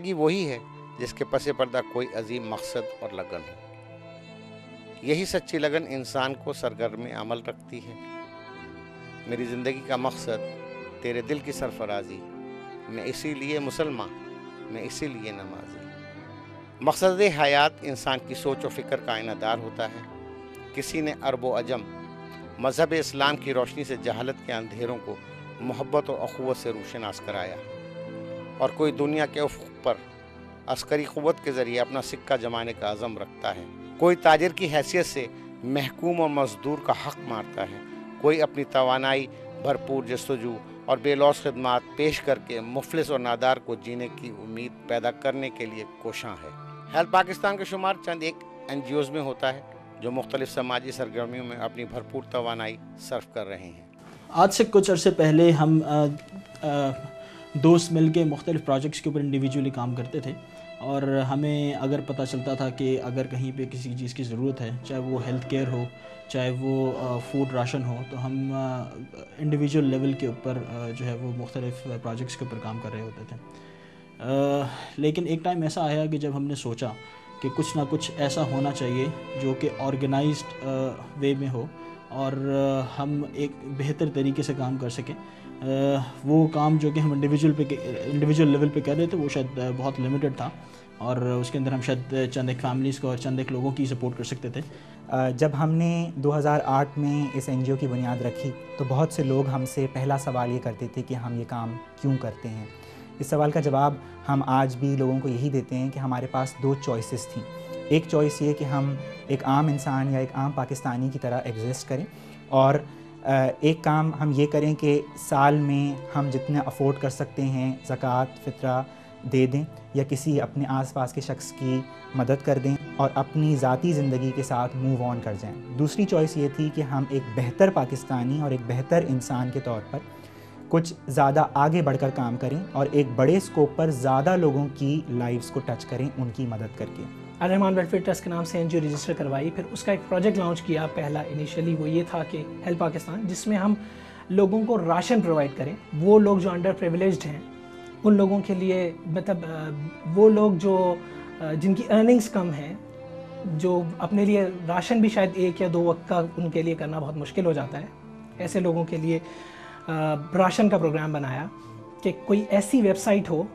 ज़िंदगी वही है जिसके पसे पर्दा कोई अजीम मकसद और लगन हो। यही सच्ची लगन इंसान को सरगर्म अमल रखती है। मेरी ज़िंदगी का मकसद तेरे दिल की सरफराजी, मैं इसीलिए मुसलमान, मैं इसीलिए नमाजी। मकसद हयात इंसान की सोच व फ़िक्र का आईनादार होता है। किसी ने अरब व अजम मज़हब इस्लाम की रोशनी से जहालत के अंधेरों को मोहब्बत और अख़ुवत से रोशनास कराया, और कोई दुनिया के उफ़्क़ पर अस्करी क़ुव्वत के ज़रिए अपना सिक्का जमाने का अज़म रखता है। कोई ताजिर की हैसियत से महकूम और मज़दूर का हक़ मारता है। कोई अपनी तवानाई भरपूर जस्तजू और बेलौस खिदमात पेश करके मुफलिस और नादार को जीने की उम्मीद पैदा करने के लिए कोशां है। हेल्प पाकिस्तान का शुमार चंद एक NGOs में होता है जो मुख्तलिफ समाजी सरगर्मियों में अपनी भरपूर तवानाई सर्फ कर रहे हैं। आज से कुछ अरसे पहले हम दोस्त मिल के मुख्तलिफ प्रोजेक्ट्स के ऊपर इंडिविजुअली काम करते थे, और हमें अगर पता चलता था कि अगर कहीं पे किसी चीज़ की ज़रूरत है, चाहे वो हेल्थ केयर हो, चाहे वो फूड राशन हो, तो हम इंडिविजुअल लेवल के ऊपर जो है वो मुख्तलिफ प्रोजेक्ट्स के ऊपर काम कर रहे होते थे। लेकिन एक टाइम ऐसा आया कि जब हमने सोचा कि कुछ ना कुछ ऐसा होना चाहिए जो कि ऑर्गेनाइज्ड वे में हो और हम एक बेहतर तरीके से काम कर सकें। वो काम जो कि हम इंडिविजुअल लेवल पे कर रहे थे वो शायद बहुत लिमिटेड था, और उसके अंदर हम शायद चंद एक फैमिलीज़ को और चंद एक लोगों की सपोर्ट कर सकते थे। जब हमने 2008 में इस NGO की बुनियाद रखी तो बहुत से लोग हमसे पहला सवाल ये करते थे कि हम ये काम क्यों करते हैं। इस सवाल का जवाब हम आज भी लोगों को यही देते हैं कि हमारे पास 2 चॉइसेस थी। एक चॉइस ये कि हम एक आम इंसान या एक आम पाकिस्तानी की तरह एग्जिस्ट करें, और एक काम हम ये करें कि साल में हम जितने अफोर्ड कर सकते हैं ज़कात फ़ितरा दे दें या किसी अपने आसपास के शख्स की मदद कर दें और अपनी ज़ाती ज़िंदगी के साथ मूव ऑन कर जाएं। दूसरी चॉइस ये थी कि हम एक बेहतर पाकिस्तानी और एक बेहतर इंसान के तौर पर कुछ ज़्यादा आगे बढ़कर काम करें और एक बड़े स्कोप पर ज़्यादा लोगों की लाइव्स को टच करें उनकी मदद करके। अर-रहमान वेलफेयर ट्रस्ट के नाम से NGO रजिस्टर करवाई, फिर उसका एक प्रोजेक्ट लॉन्च किया। पहला इनिशियली वो ये था कि हेल्प पाकिस्तान, जिसमें हम लोगों को राशन प्रोवाइड करें। वो लोग जो अंडर प्रिविलेज्ड हैं उन लोगों के लिए, मतलब वो लोग जो जिनकी अर्निंग्स कम हैं, जो अपने लिए राशन भी शायद 1 या 2 वक्त का उनके लिए करना बहुत मुश्किल हो जाता है, ऐसे लोगों के लिए राशन का प्रोग्राम बनाया कि कोई ऐसी वेबसाइट हो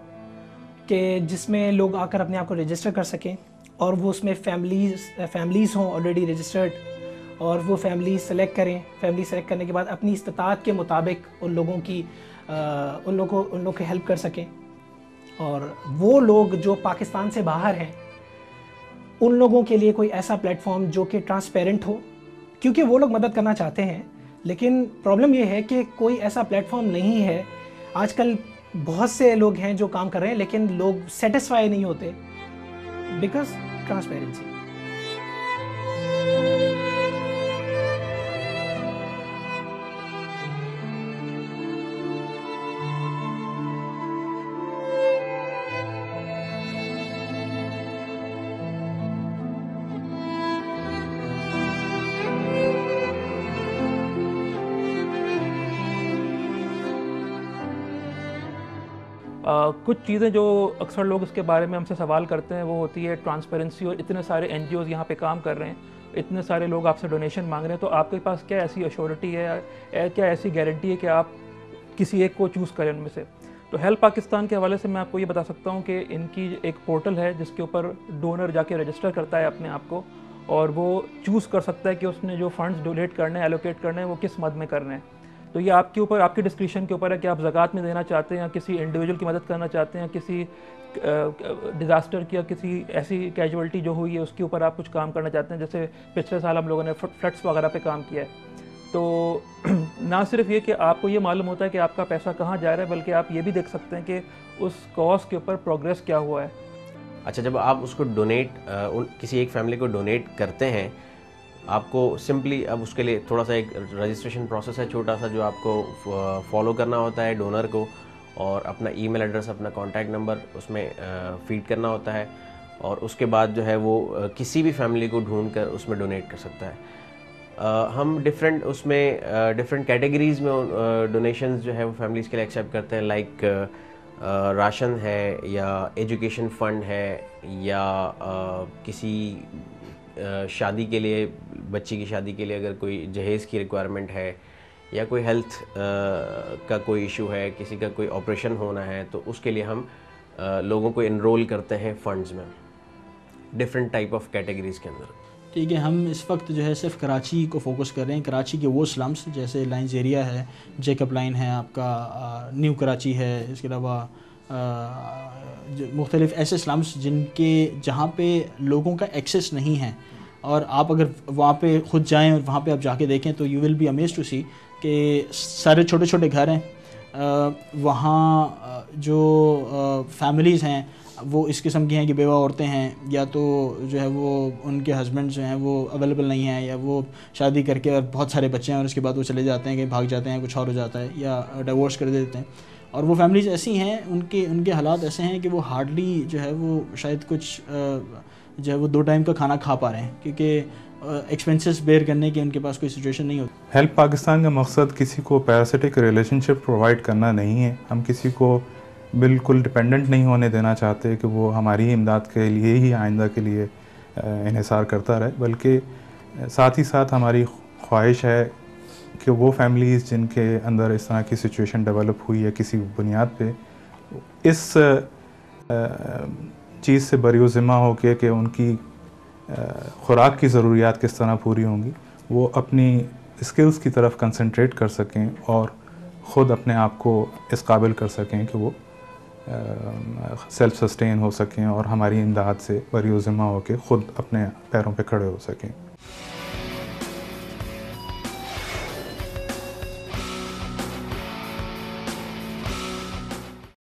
कि जिसमें लोग आकर अपने आप को रजिस्टर कर सकें, और वो उसमें फैमिलीज़ हों ऑलरेडी रजिस्टर्ड, और वो फैमिली सेलेक्ट करें। फैमिली सेलेक्ट करने के बाद अपनी इस्तात के मुताबिक उन लोगों की हेल्प कर सकें। और वो लोग जो पाकिस्तान से बाहर हैं उन लोगों के लिए कोई ऐसा प्लेटफॉर्म जो कि ट्रांसपेरेंट हो, क्योंकि वो लोग मदद करना चाहते हैं, लेकिन प्रॉब्लम ये है कि कोई ऐसा प्लेटफॉर्म नहीं है। आजकल बहुत से लोग हैं जो काम कर रहे हैं, लेकिन लोग सेटिस्फाई नहीं होते बिकॉज ट्रांसपेरेंसी। कुछ चीज़ें जो अक्सर लोग इसके बारे में हमसे सवाल करते हैं वो होती है ट्रांसपेरेंसी, और इतने सारे NGOs यहाँ पे काम कर रहे हैं, इतने सारे लोग आपसे डोनेशन मांग रहे हैं, तो आपके पास क्या ऐसी अश्योरिटी है, क्या ऐसी गारंटी है कि आप किसी एक को चूज़ करें उनमें से। तो हेल्प पाकिस्तान के हवाले से मैं आपको ये बता सकता हूँ कि इनकी एक पोर्टल है जिसके ऊपर डोनर जाके रजिस्टर करता है अपने आप को, और वो चूज़ कर सकता है कि उसने जो फंड्स डोनेट करने हैं, एलोकेट करने हैं, वो किस मद में करने हैं। तो ये आपके ऊपर, आपकी डिस्क्रिप्शन के ऊपर है कि आप ज़कात में देना चाहते हैं, या किसी इंडिविजुअल की मदद करना चाहते हैं, किसी डिज़ास्टर की या किसी ऐसी कैजुअलिटी जो हुई है उसके ऊपर आप कुछ काम करना चाहते हैं। जैसे पिछले साल हम लोगों ने फ्लड्स वगैरह पे काम किया है। तो ना सिर्फ ये कि आपको ये मालूम होता है कि आपका पैसा कहाँ जा रहा है, बल्कि आप ये भी देख सकते हैं कि उस कॉज के ऊपर प्रोग्रेस क्या हुआ है। अच्छा, जब आप उसको डोनेट किसी एक फैमिली को डोनेट करते हैं, आपको सिंपली अब उसके लिए थोड़ा सा एक रजिस्ट्रेशन प्रोसेस है छोटा सा जो आपको फॉलो करना होता है डोनर को, और अपना ईमेल एड्रेस, अपना कॉन्टैक्ट नंबर उसमें फीड करना होता है, और उसके बाद जो है वो किसी भी फैमिली को ढूंढ कर उसमें डोनेट कर सकता है। हम डिफरेंट कैटेगरीज़ में डोनेशंस जो है वो फैमिलीज़ के लिए एक्सेप्ट करते हैं, लाइक राशन है या एजुकेशन फ़ंड है या किसी शादी के लिए, बच्ची की शादी के लिए अगर कोई जहेज़ की रिक्वायरमेंट है या कोई हेल्थ का कोई इशू है, किसी का कोई ऑपरेशन होना है, तो उसके लिए हम लोगों को इनरोल करते हैं फ़ंड्स में डिफरेंट टाइप ऑफ कैटेगरीज़ के अंदर। ठीक है, हम इस वक्त जो है सिर्फ कराची को फोकस कर रहे हैं। कराची के वो स्लम्स जैसे लाइन्स एरिया है, जेकब लाइन है, आपका न्यू कराची है, इसके अलावा मुख्तलिफ ऐसे स्लम्स जहाँ पे लोगों का एक्सेस नहीं है, और आप अगर वहाँ पे ख़ुद जाएं और वहाँ पे आप जाके देखें तो you will be amazed to see कि सारे छोटे छोटे घर हैं। वहाँ जो फैमिलीज़ हैं वो इस किस्म की हैं कि बेवा औरतें हैं, या तो जो है वो उनके हस्बैंड जो हैं वो अवेलेबल नहीं हैं, या वो शादी करके और बहुत सारे बच्चे हैं और उसके बाद वो चले जाते हैं, कहीं भाग जाते हैं, कुछ और हो जाता है, या डिवोर्स कर देते हैं। और वो फैमिलीज़ ऐसी हैं, उनके हालात ऐसे हैं कि वो हार्डली जो है वो शायद कुछ जो है वो 2 टाइम का खाना खा पा रहे हैं, क्योंकि एक्सपेंसेस बेयर करने की उनके पास कोई सिचुएशन नहीं होती। हेल्प पाकिस्तान का मकसद किसी को पैरासिटिक रिलेशनशिप प्रोवाइड करना नहीं है। हम किसी को बिल्कुल डिपेंडेंट नहीं होने देना चाहते कि वो हमारी इमदाद के लिए ही आइंदा के लिए इन्हिसार करता रहे, बल्कि साथ ही साथ हमारी ख्वाहिश है कि वो फैमिलीज़ जिनके अंदर इस तरह की सिचुएशन डेवलप हुई है किसी बुनियाद पे, इस चीज़ से बरिओ-ज़िम्मा हो के कि उनकी खुराक की ज़रूरियात किस तरह पूरी होंगी, वो अपनी स्किल्स की तरफ कंसंट्रेट कर सकें और ख़ुद अपने आप को इस काबिल कर सकें कि वो सेल्फ सस्टेन हो सकें और हमारी इमदाद से बरिओ-ज़िम्मा हो के ख़ुद अपने पैरों पे खड़े हो सकें।